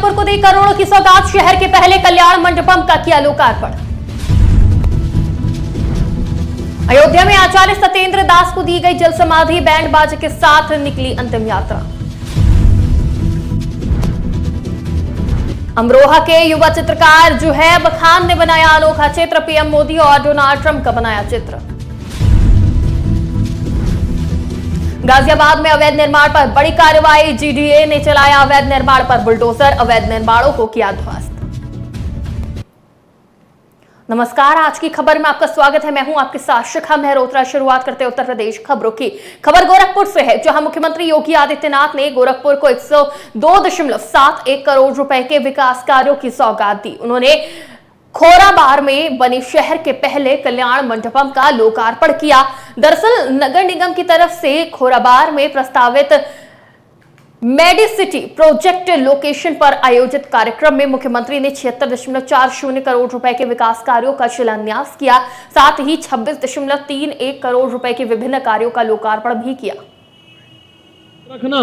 गोरखपुर को दी करोड़ों की सौगात, शहर के पहले कल्याण मंडपम का किया लोकार्पण। अयोध्या में आचार्य सत्येंद्र दास को दी गई जल समाधि, बैंड बाजे के साथ निकली अंतिम यात्रा। अमरोहा के युवा चित्रकार जुहैब खान ने बनाया अनोखा चित्र, पीएम मोदी और डोनाल्ड ट्रंप का बनाया चित्र। गाजियाबाद में अवैध निर्माण पर बड़ी कार्रवाई, जीडीए ने चलाया अवैध निर्माण पर बुलडोजर, अवैध निर्माणों को किया ध्वस्त। नमस्कार, आज की खबर में आपका स्वागत है। मैं हूं आपके साथ शिखा मेहरोत्रा। शुरुआत करते हैं उत्तर प्रदेश खबरों की। खबर गोरखपुर से है, जहां मुख्यमंत्री योगी आदित्यनाथ ने गोरखपुर को 102.71 करोड़ रुपए के विकास कार्यों की सौगात दी। उन्होंने खोराबार में बने शहर के पहले कल्याण मंडपम का लोकार्पण किया। दरअसल नगर निगम की तरफ से खोराबार में प्रस्तावित मेडिसिटी प्रोजेक्ट लोकेशन पर आयोजित कार्यक्रम में मुख्यमंत्री ने 76.40 करोड़ रुपए के विकास कार्यों का शिलान्यास किया। साथ ही 26.31 करोड़ रुपए के विभिन्न कार्यों का लोकार्पण भी किया। रखना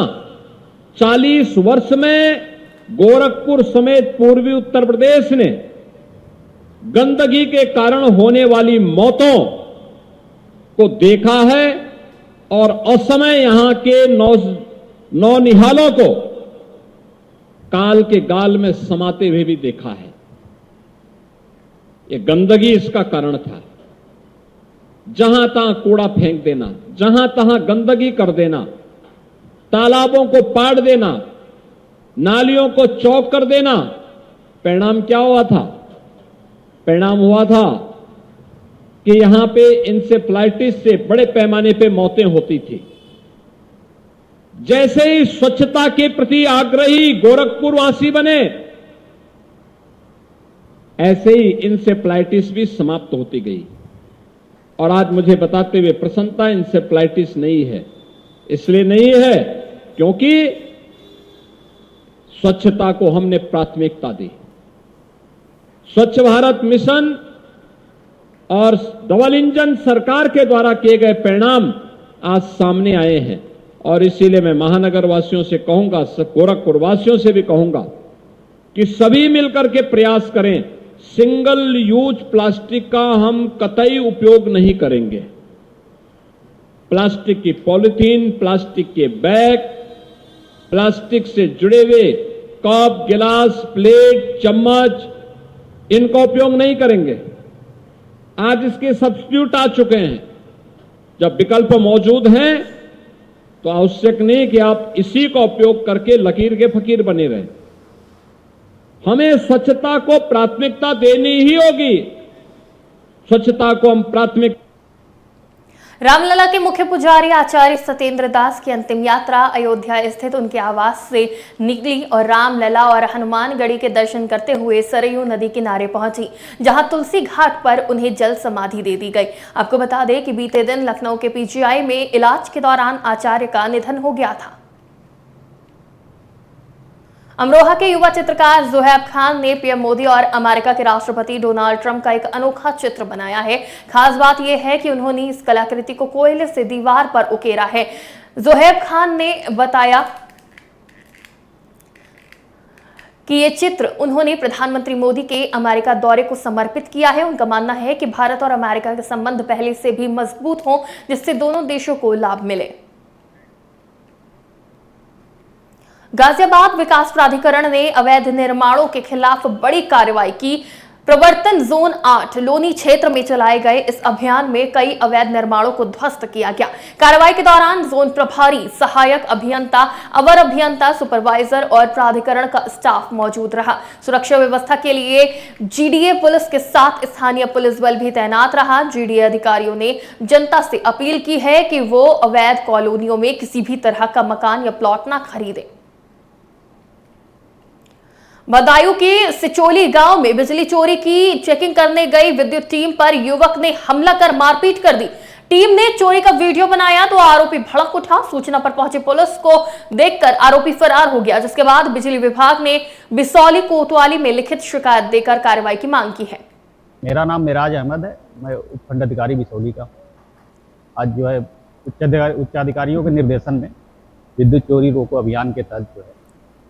40 वर्ष में गोरखपुर समेत पूर्वी उत्तर प्रदेश ने गंदगी के कारण होने वाली मौतों को देखा है और असमय यहां के नौनिहालों को काल के गाल में समाते हुए भी देखा है। यह गंदगी इसका कारण था। जहां तहां कूड़ा फेंक देना, जहां तहां गंदगी कर देना, तालाबों को पाड़ देना, नालियों को चौक कर देना। परिणाम क्या हुआ था? परिणाम हुआ था कि यहां पे इंसेफ्लाइटिस से बड़े पैमाने पे मौतें होती थी। जैसे ही स्वच्छता के प्रति आग्रही गोरखपुरवासी बने, ऐसे ही इंसेफ्लाइटिस भी समाप्त होती गई। और आज मुझे बताते हुए प्रसन्नता, इंसेफ्लाइटिस नहीं है। इसलिए नहीं है क्योंकि स्वच्छता को हमने प्राथमिकता दी। स्वच्छ भारत मिशन और डबल इंजन सरकार के द्वारा किए गए परिणाम आज सामने आए हैं। और इसीलिए मैं महानगर वासियों से कहूंगा, गोरखपुर वासियों से भी कहूंगा कि सभी मिलकर के प्रयास करें। सिंगल यूज प्लास्टिक का हम कतई उपयोग नहीं करेंगे। प्लास्टिक की पॉलिथीन, प्लास्टिक के बैग, प्लास्टिक से जुड़े हुए कप, गिलास, प्लेट, चम्मच, इनका उपयोग नहीं करेंगे। आज इसके सब्स्टिट्यूट आ चुके हैं। जब विकल्प मौजूद हैं तो आवश्यक नहीं कि आप इसी का उपयोग करके लकीर के फकीर बने रहे। हमें स्वच्छता को प्राथमिकता देनी ही होगी। स्वच्छता को हम प्राथमिक। रामलला के मुख्य पुजारी आचार्य सत्येंद्र दास की अंतिम यात्रा अयोध्या स्थित उनके आवास से निकली और रामलला और हनुमानगढ़ी के दर्शन करते हुए सरयू नदी किनारे पहुंची, जहां तुलसी घाट पर उन्हें जल समाधि दे दी गई। आपको बता दें कि बीते दिन लखनऊ के पीजीआई में इलाज के दौरान आचार्य का निधन हो गया था। अमरोहा के युवा चित्रकार जुहैब खान ने पीएम मोदी और अमेरिका के राष्ट्रपति डोनाल्ड ट्रंप का एक अनोखा चित्र बनाया है। खास बात यह है कि उन्होंने इस कलाकृति को कोयले से दीवार पर उकेरा है। जुहैब खान ने बताया कि यह चित्र उन्होंने प्रधानमंत्री मोदी के अमेरिका दौरे को समर्पित किया है। उनका मानना है कि भारत और अमेरिका के संबंध पहले से भी मजबूत हों, जिससे दोनों देशों को लाभ मिले। गाजियाबाद विकास प्राधिकरण ने अवैध निर्माणों के खिलाफ बड़ी कार्रवाई की। प्रवर्तन जोन 8 लोनी क्षेत्र में चलाए गए इस अभियान में कई अवैध निर्माणों को ध्वस्त किया गया। कार्रवाई के दौरान जोन प्रभारी, सहायक अभियंता, अवर अभियंता, सुपरवाइजर और प्राधिकरण का स्टाफ मौजूद रहा। सुरक्षा व्यवस्था के लिए जीडीए पुलिस के साथ स्थानीय पुलिस बल भी तैनात रहा। जीडीए अधिकारियों ने जनता से अपील की है कि वो अवैध कॉलोनियों में किसी भी तरह का मकान या प्लॉट न खरीदे। बदायूं के सिचोली गांव में बिजली चोरी की चेकिंग करने गई विद्युत टीम पर युवक ने हमला कर मारपीट कर दी। टीम ने चोरी का वीडियो बनाया तो आरोपी भड़क उठा। सूचना पर पहुंची पुलिस को देखकर आरोपी फरार हो गया, जिसके बाद बिजली विभाग ने बिसौली कोतवाली में लिखित शिकायत देकर कार्रवाई की मांग की है। मेरा नाम मिराज अहमद है, मैं उपखंड अधिकारी बिसौली का। आज जो है उच्चाधिकारियों के निर्देशन में विद्युत चोरी रोको अभियान के तहत जो है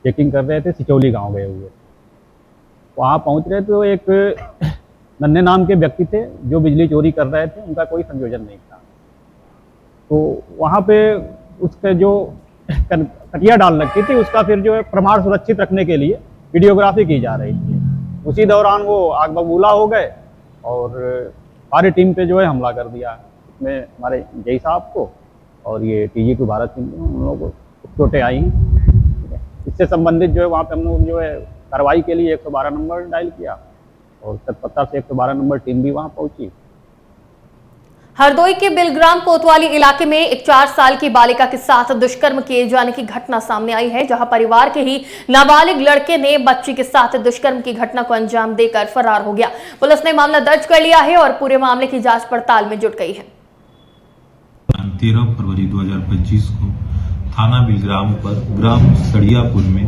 चेकिंग कर रहे थे, सिचौली गांव गए हुए। वहाँ पहुँच रहे तो एक नन्हे नाम के व्यक्ति थे जो बिजली चोरी कर रहे थे, उनका कोई संयोजन नहीं था। तो वहाँ पे उसके जो कटिया डाल रखी थी उसका फिर जो है प्रमाण सुरक्षित रखने के लिए वीडियोग्राफी की जा रही थी। उसी दौरान वो आग बबूला हो गए और सारी टीम पे जो है हमला कर दिया। इसमें हमारे जय साहब को और ये TG2 भारत सिंह उन लोगों को चोटें आई हैं। इससे संबंधित जो है वहाँ पे हम लोग जो है कार्रवाई के लिए 112 नंबर डायल किया और तत्परता से 112 नंबर टीम भी वहाँ पहुंची। हरदोई के बिलग्राम कोतवाली इलाके में एक 4 साल की बालिका के साथ दुष्कर्म किए जाने की घटना सामने आई है, जहां परिवार के ही नाबालिग लड़के ने बच्ची के साथ दुष्कर्म की घटना को अंजाम देकर फरार हो गया। पुलिस ने मामला दर्ज कर लिया है और पूरे मामले की जांच पड़ताल में जुट गई है। 13 फरवरी 2025 को थाना बिलग्राम पर ग्राम सड़ियापुर में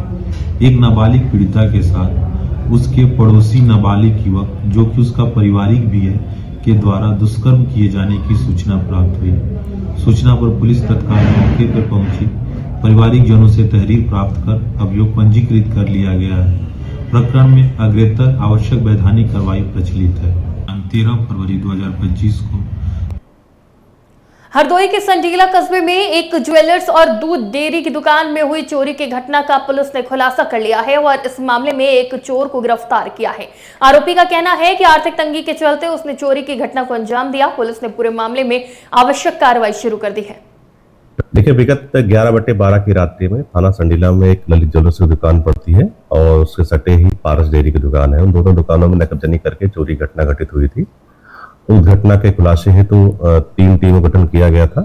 एक नाबालिग पीड़िता के साथ उसके पड़ोसी नाबालिग युवक जो कि उसका पारिवारिक भी है के द्वारा दुष्कर्म किए जाने की सूचना प्राप्त हुई। सूचना पर पुलिस तत्काल मौके पर पहुंची। पारिवारिक जनों से तहरीर प्राप्त कर अभियोग पंजीकृत कर लिया गया है। प्रकरण में अग्रेतर आवश्यक वैधानिक कार्रवाई प्रचलित है। 13 फरवरी 2025 को हरदोई के संडीला कस्बे में एक ज्वेलर्स और दूध डेयरी की दुकान में हुई चोरी की घटना का पुलिस ने खुलासा कर लिया है और इस मामले में एक चोर को गिरफ्तार किया है। आरोपी का कहना है कि आर्थिक तंगी के चलते उसने चोरी की घटना को अंजाम दिया। पुलिस ने पूरे मामले में आवश्यक कार्रवाई शुरू कर दी है। देखिए, विगत 11/12 की रात्रि में थाना संडीला में एक ललित ज्वेलर्स की दुकान पड़ती है और उसके सटे ही पारस डेयरी की दुकान है। उन दोनों दुकानों में नकबजनी करके चोरी घटना घटित हुई थी। उस घटना के खुलासे हेतु 3 टीमों का गठन किया गया था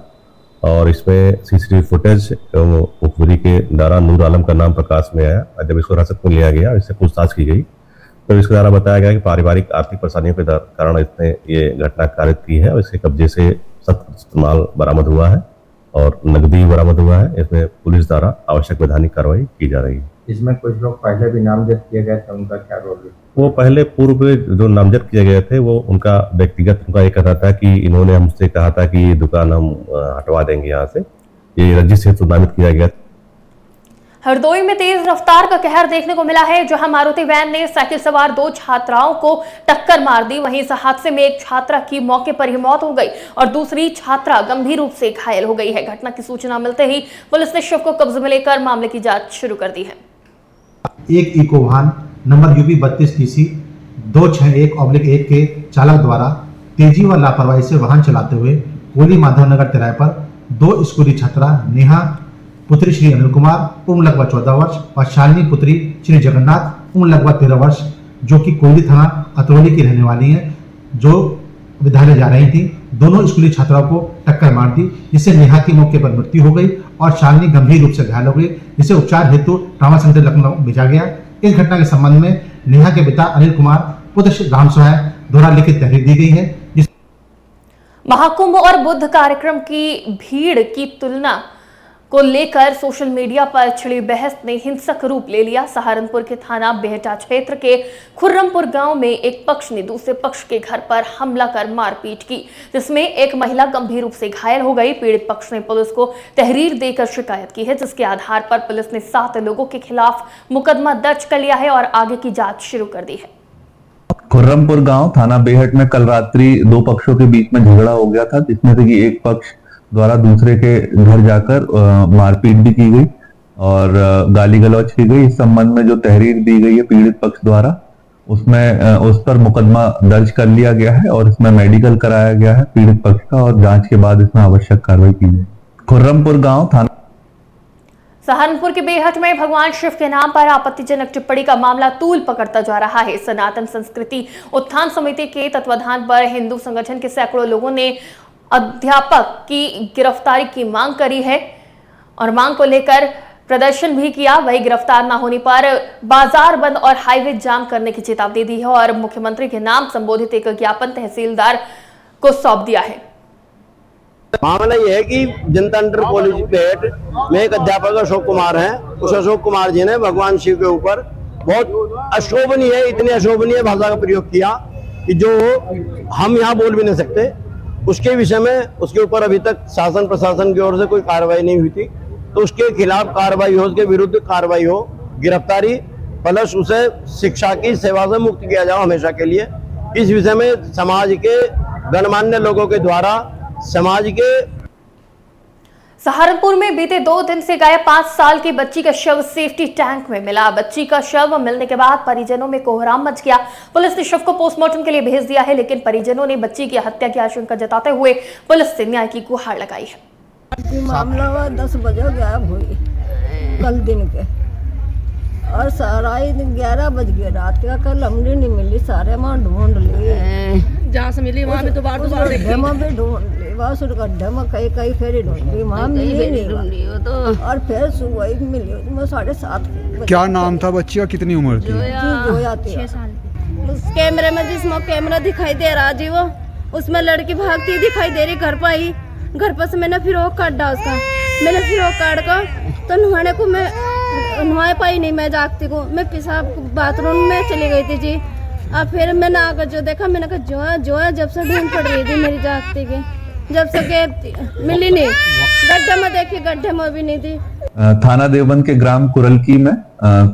और इसमें CCTV फुटेज मुखबिरी के द्वारा नूर आलम का नाम प्रकाश में आया। जब इसको हिरासत में लिया गया, इससे पूछताछ की गई तो इसके द्वारा बताया गया कि पारिवारिक आर्थिक परेशानियों के कारण इसने ये घटना कारित की है और इसके कब्जे से सख्त माल बरामद हुआ है और नकदी बरामद हुआ है। इसमें पुलिस द्वारा आवश्यक वैधानिक कार्रवाई की जा रही है। इसमें कुछ लोग पहले भी नामजद किए गए थे, उनका क्या रोल है? वो पहले पूर्व जो नामजद किए गए थे वो उनका व्यक्तिगत उनका ये कहना था कि इन्होंने हमसे कहा था कि ये दुकान हम हटवा देंगे यहाँ से। ये रंजिश से नामित किया गया। हरदोई में तेज रफ्तार का कहर देखने को मिला है, जहां मारुति वैन ने साइकिल सवार 2 छात्राओं को टक्कर मार दी। वहीं इस हादसे में एक छात्रा की मौके पर ही मौत हो गई और दूसरी छात्रा गंभीर रूप से घायल हो गई है। घटना की सूचना मिलते ही पुलिस ने शव को कब्जे में लेकर मामले की जांच शुरू कर दी है। एक इको वाहन नंबर UP 32TC 261/1 के चालक द्वारा तेजी व लापरवाही से वाहन चलाते हुए कोली माधवनगर तिराहे पर 2 स्कूली छात्रा नेहा पुत्री श्री अनिल कुमार उम्र लगभग 14 वर्ष और शालिनी पुत्री श्री जगन्नाथ उम्र लगभग 13 वर्ष जो कि कोयली थाना अतरौली की रहने वाली हैं, जो विद्यालय जा रही थी। दोनों स्कूली छात्राओं को टक्कर मार दी, जिससे नेहा की मौके पर मृत्यु हो गई और शालिनी गंभीर रूप से घायल हो गई, जिसे उपचार हेतु ट्रॉमा सेंटर लखनऊ भेजा गया। इस घटना के संबंध में नेहा के पिता अनिल कुमार पुत्र राम सहाय द्वारा लिखित तहरीर दी गई है। महाकुंभ और बुद्ध कार्यक्रम की भीड़ की तुलना को लेकर सोशल मीडिया पर छिड़ी बहस ने हिंसक रूप ले लिया। सहारनपुर के थाना बेहटा क्षेत्र के खुर्रमपुर गांव में एक पक्ष ने दूसरे पक्ष के घर पर हमला कर मारपीट की, जिसमें एक महिला गंभीर रूप से घायल हो गई। पीड़ित पक्ष ने पुलिस को तहरीर देकर शिकायत की है, जिसके आधार पर पुलिस ने 7 लोगों के खिलाफ मुकदमा दर्ज कर लिया है और आगे की जांच शुरू कर दी है। खुर्रमपुर गांव थाना बेहट में कल रात्रि 2 पक्षों के बीच में झगड़ा हो गया था, जिसमें से कि एक पक्ष द्वारा दूसरे के घर जाकर मारपीट भी की गई और गाली गलौज की गई। इस संबंध में जो तहरीर दी गई है पीड़ित पक्ष द्वारा, उसमें उस पर मुकदमा दर्ज कर लिया गया है और इसमें मेडिकल कराया गया है पीड़ित पक्ष का और जांच के बाद इसमें आवश्यक कार्रवाई की जाए। खुर्रमपुर गांव थाना सहारनपुर के बेहट में भगवान शिव के नाम पर आपत्तिजनक टिप्पणी का मामला तूल पकड़ता जा रहा है। सनातन संस्कृति उत्थान समिति के तत्वाधान पर हिंदू संगठन के सैकड़ों लोगों ने अध्यापक की गिरफ्तारी की मांग करी है और मांग को लेकर प्रदर्शन भी किया। वही गिरफ्तार न होने पर बाजार बंद और हाईवे जाम करने की चेतावनी दी है और मुख्यमंत्री के नाम संबोधित एक ज्ञापन तहसीलदार को सौंप दिया है। मामला यह है कि जनता इंटर कॉलेज बेहट में एक अध्यापक अशोक कुमार हैं। उस अशोक कुमार जी ने भगवान शिव के ऊपर बहुत अशोभनीय, इतनी अशोभनीय भाषा का प्रयोग किया कि जो हम यहाँ बोल भी नहीं सकते। उसके विषय में उसके ऊपर अभी तक शासन प्रशासन की ओर से कोई कार्रवाई नहीं हुई थी, तो उसके खिलाफ कार्रवाई हो, उसके विरुद्ध कार्रवाई हो, गिरफ्तारी प्लस उसे शिक्षा की सेवा से मुक्त किया जाए हमेशा के लिए। इस विषय में समाज के गणमान्य लोगों के द्वारा समाज के सहारनपुर में बीते 2 दिन से गायब 5 साल की बच्ची का शव सेफ्टी टैंक में मिला। बच्ची का शव मिलने के बाद परिजनों में कोहराम मच गया। पुलिस ने शव को पोस्टमार्टम के लिए भेज दिया है, लेकिन परिजनों ने बच्ची की हत्या की आशंका जताते हुए पुलिस से न्याय की गुहार लगाई है। मामला 10 बजे गायब हुई कल दिन के, और सारा 11 बज गए रात का। कल हमने नहीं मिली, सारे माँ ढूंढ लिए, जहाँ से मिली वहाँ भी दोबारा गड्ढे में ढूंढ ली, बस उस गड्ढे में कई फेरी ढूंढ ली, वहाँ मिली नहीं तो। और फिर सुबह ही मिली उसमें 7:30। क्या नाम था बच्ची का, कितनी उम्र थी? 6 साल। उस कैमरे में जिसमें कैमरा दिखाई दे रहा जी, वो उसमें लड़की भागती दिखाई दे रही। घर पर आई, घर पर से मैंने फिरोक काटा उसका। मैंने फिरोक काट कर तो नहाने को मैं नहाए पाई नहीं, मैं जागती को मैं पेशाब बाथरूम में चली गई थी जी। और फिर मैंने आकर जो देखा, मैंने कहा जो है जब से ढूंढ पड़ रही थी मेरी जागती की, जब से मिली नहीं। गड्ढे में देखी, गड्ढे में भी नहीं थी। थाना देवबंद के ग्राम कुरलकी में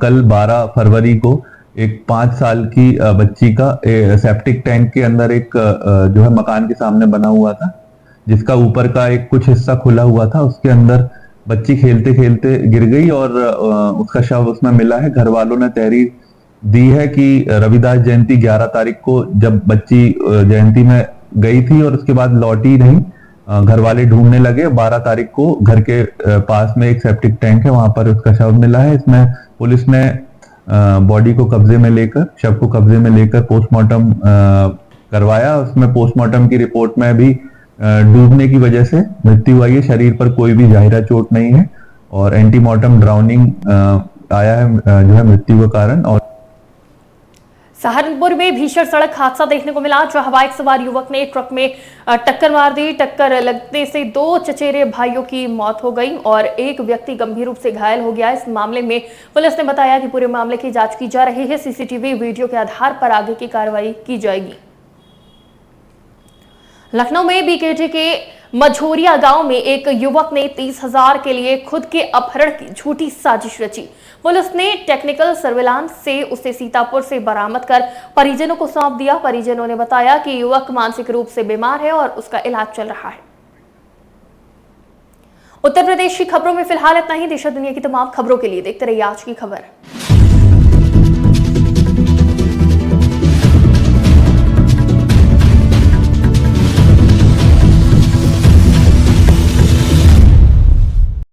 कल 12 फरवरी को एक 5 साल की बच्ची का सेप्टिक टैंक के अंदर एक जो है मकान के सामने बना हुआ था, जिसका ऊपर का एक कुछ हिस्सा खुला हुआ था। उसके अंदर बच्ची खेलते खेलते गिर गई और उसका शव उसमें मिला है। घर वालों ने तहरीर दी है कि रविदास जयंती 11 तारीख को जब बच्ची जयंती में गई थी और उसके बाद लौटी नहीं, घर वाले ढूंढने लगे। 12 तारीख को घर के पास में एक सेप्टिक टैंक है, वहां पर उसका शव मिला है। इसमें पुलिस ने बॉडी को कब्जे में लेकर, शव को कब्जे में लेकर पोस्टमार्टम करवाया। उसमें पोस्टमार्टम की रिपोर्ट में भी डूबने की वजह से मृत्यु आई है, शरीर पर कोई भी जाहिरा चोट नहीं है, और एंटीमॉर्टम ड्राउनिंग आया है जो है मृत्यु का कारण। और सहारनपुर में भीषण सड़क हादसा देखने को मिला, जहां बाइक सवार युवक ने ट्रक में टक्कर मार दी। टक्कर लगने से 2 चचेरे भाइयों की मौत हो गई और एक व्यक्ति गंभीर रूप से घायल हो गया। इस मामले में पुलिस ने बताया कि पूरे मामले की जांच की जा रही है। सीसीटीवी वीडियो के आधार पर आगे की कार्रवाई की जाएगी। लखनऊ में बीकेटी के मझोरिया गांव में एक युवक ने 30,000 के लिए खुद के अपहरण की झूठी साजिश रची। पुलिस ने टेक्निकल सर्विलांस से उसे सीतापुर से बरामद कर परिजनों को सौंप दिया। परिजनों ने बताया कि युवक मानसिक रूप से बीमार है और उसका इलाज चल रहा है। उत्तर प्रदेश की खबरों में फिलहाल इतना ही। देश और दुनिया की तमाम खबरों के लिए देखते रहिए आज की खबर।